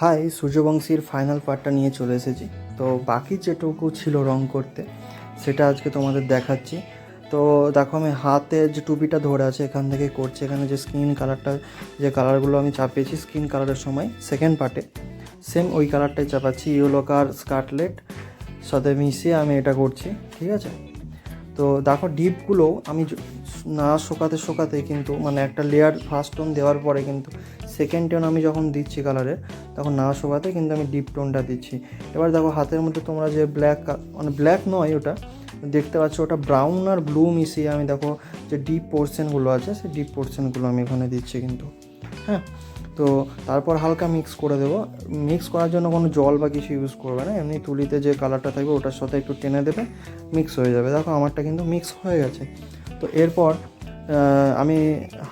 High, সূর্যবংশীর final পার্টটা নিয়ে চলে এসেছি। তো বাকি যেটুকু ছিল রং করতে সেটা আজকে তোমাদের দেখাচ্ছি। তো দেখো, আমি হাতে যে টুপিটা ধরে আছে এখান থেকে করছি। এখানে যে স্কিন কালারটা, যে কালারগুলো আমি চাপিয়েছি স্কিন কালারের সময় সেকেন্ড পার্টে, সেম ওই কালারটাই চাপাচ্ছি। ইয়েলো কার স্কারলেট সাথে মিশিয়ে আমি এটা করছি, ঠিক আছে। তো দেখো, ডিপগুলো আমি না শোকাতে কিন্তু মানে একটা লেয়ার ফার্স্ট টোন দেওয়ার পরে কিন্তু সেকেন্ড টোন আমি যখন দিচ্ছি কালারের, তখন না শোকাতে কিন্তু আমি ডিপ টোনটা দিচ্ছি। এবার দেখো, হাতের মধ্যে তোমরা যে ব্ল্যাক, মানে ব্ল্যাক নয় ওটা দেখতে পাচ্ছ, ওটা ব্রাউন আর ব্লু মিশিয়ে আমি দেখো যে ডিপ পোর্শনগুলো আছে সেই ডিপ পোর্শনগুলো আমি এখানে দিচ্ছি কিন্তু, হ্যাঁ। তো তারপর হালকা মিক্স করে দেবো। মিক্স করার জন্য কোনো জল বা কিছু ইউজ করবে না, এমনি তুলিতে যে কালারটা থাকবে ওটার সাথে একটু টেনে দেবে, মিক্স হয়ে যাবে। দেখো, আমারটা কিন্তু মিক্স হয়ে গেছে। তো এরপর আমি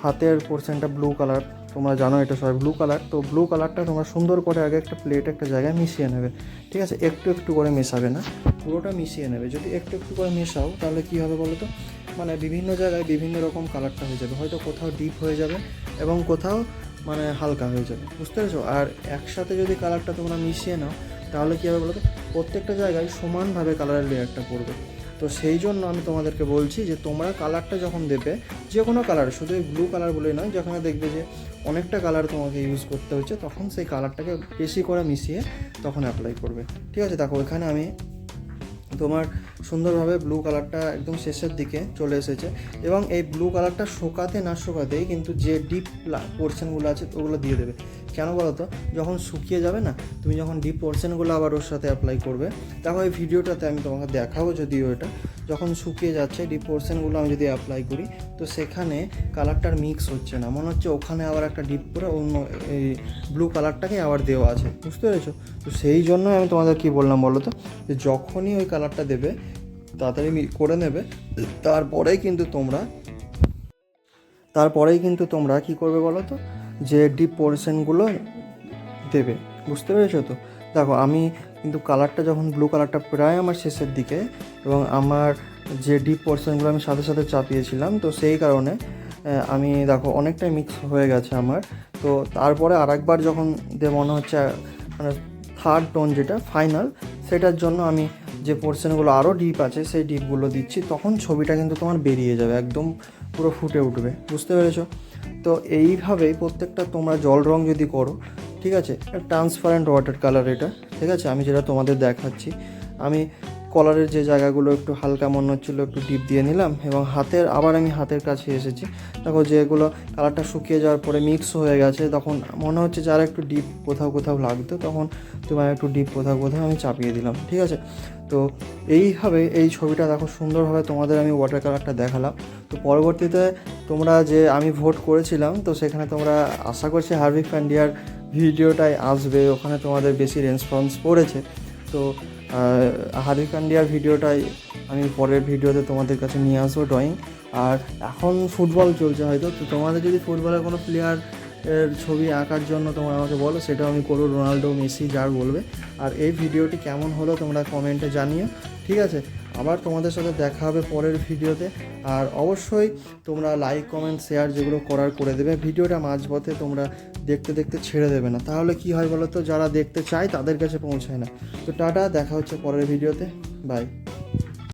হাতের পোর্শনটা ব্লু কালার, তোমরা জানো এটা সবাই ব্লু কালার। তো ব্লু কালারটা তোমরা সুন্দর করে আগে একটা প্লেট একটা জায়গায় মিশিয়ে নেবে, ঠিক আছে। একটু একটু করে মেশাবে না, পুরোটা মিশিয়ে নেবে। যদি একটু একটু করে মেশাও তাহলে কী হবে বলো তো, মানে বিভিন্ন জায়গায় বিভিন্ন রকম কালারটা হয়ে যাবে। হয়তো কোথাও ডিপ হয়ে যাবে এবং কোথাও মানে হালকা হয়ে যাবে, বুঝতে পেরেছো। আর একসাথে যদি কালারটা তোমরা মিশিয়ে নাও তাহলে কী হবে বলো তো, প্রত্যেকটা জায়গায় সমানভাবে কালারের লেয়ারটা পড়বে। তো সেই জন্য আমি তোমাদেরকে বলছি যে তোমরা কালারটা যখন দেবে, যে কোনো কালার, শুধু ব্লু কালার বলে নয়, যেখানে দেখবে যে অনেকটা কালার তোমাকে ইউজ করতে হচ্ছে তখন সেই কালারটাকে বেশি করে মিশিয়ে তখন অ্যাপ্লাই করবে, ঠিক আছে। দেখো, এখানে আমি তোমার সুন্দরভাবে ব্লু কালারটা একদম শেষের দিকে চলে এসেছে এবং এই ব্লু কালারটা শোকাতে না শোকাতেই কিন্তু যে ডিপ পোর্শনগুলো আছে ওগুলো দিয়ে দেবে। কেন বলো তো, যখন শুকিয়ে যাবে না, তুমি যখন ডিপ পোর্শনগুলো আবার ওর সাথে অ্যাপ্লাই করবে, দেখো এই ভিডিওটাতে আমি তোমাকে দেখাবো, যদিও এটা যখন শুকিয়ে যাচ্ছে ডিপ পোর্শনগুলো আমি যদি অ্যাপ্লাই করি তো সেখানে কালারটার মিক্স হচ্ছে না, মনে হচ্ছে ওখানে আবার একটা ডিপ করে অন্য এই ব্লু কালারটাকে আবার দেওয়া আছে, বুঝতে পেরেছো। তো সেই জন্য আমি তোমাদের কী বললাম বলো তো, যে যখনই ওই কালারটা দেবে তাড়াতাড়ি করে নেবে। তারপরেই কিন্তু তোমরা কী করবে বলো তো, যে ডিপ পোর্শনগুলো দেবে, বুঝতে পেরেছো তো। দেখো, আমি কিন্তু কালারটা যখন ব্লু কালারটা প্রায় আমার শেষের দিকে এবং আমার যে ডিপ পোর্শনগুলো আমি সাথে সাথে চাপিয়েছিলাম, তো সেই কারণে আমি দেখো অনেকটাই মিক্স হয়ে গেছে আমার। তো তারপরে আরেকবার যখন মনে হচ্ছে মানে থার্ড টোন যেটা ফাইনাল, সেটার জন্য আমি যে পোর্শনগুলো আরও ডিপ আছে সেই ডিপগুলো দিচ্ছি, তখন ছবিটা কিন্তু তোমার বেরিয়ে যাবে, একদম পুরো ফুটে উঠবে, বুঝতে পেরেছো। তো এইভাবেই প্রত্যেকটা তোমরা জল রঙ যদি করো, ঠিক আছে। ট্রান্সপারেন্ট ওয়াটার কালার এটা, ঠিক আছে। আমি যেটা তোমাদের দেখাচ্ছি, আমি কলারের যে জায়গাগুলো একটু হালকা মনে হচ্ছিলো একটু ডিপ দিয়ে নিলাম এবং আমি হাতের কাছে এসেছি। দেখো, যেগুলো কালারটা শুকিয়ে যাওয়ার পরে মিক্স হয়ে গেছে, তখন মনে হচ্ছে যারা একটু ডিপ কোথাও লাগতো, তখন তোমার একটু ডিপ কোথাও আমি চাপিয়ে দিলাম, ঠিক আছে। তো এইভাবে এই ছবিটা দেখো সুন্দরভাবে তোমাদের আমি ওয়াটার কালারটা দেখালাম। তো পরবর্তীতে তোমরা যে আমি ভোট করেছিলাম, তো সেখানে তোমরা আশা করছি হার্ভিক পান্ডিয়ার ভিডিওটাই আসবে, ওখানে তোমাদের বেশি রেসপন্স পড়েছে। তো হার্ভিক পান্ডিয়ার ভিডিওটাই আমি পরের ভিডিওতে তোমাদের কাছে নিয়ে আসবো ড্রয়িং। আর এখন ফুটবল চলছে হয়তো, তো তোমাদের যদি ফুটবলের কোনো প্লেয়ার এর ছবি আঁকার জন্য তোমরা আমাকে বলো, সেটাও আমি করবো, রোনাল্ডো, মেসি, যার বলবে। আর এই ভিডিওটি কেমন হলো তোমরা কমেন্টে জানিও, ঠিক আছে। আবার তোমাদের সাথে দেখা হবে পরের ভিডিওতে। আর অবশ্যই তোমরা লাইক, কমেন্ট, শেয়ার যেগুলো করার করে দেবে। ভিডিওটা মাঝপথে তোমরা দেখতে দেখতে ছেড়ে দেবে না, তাহলে কি হয় বলো তো, যারা দেখতে চায় তাদের কাছে পৌঁছায় না। তো টাটা, দেখা হচ্ছে পরের ভিডিওতে, বাই।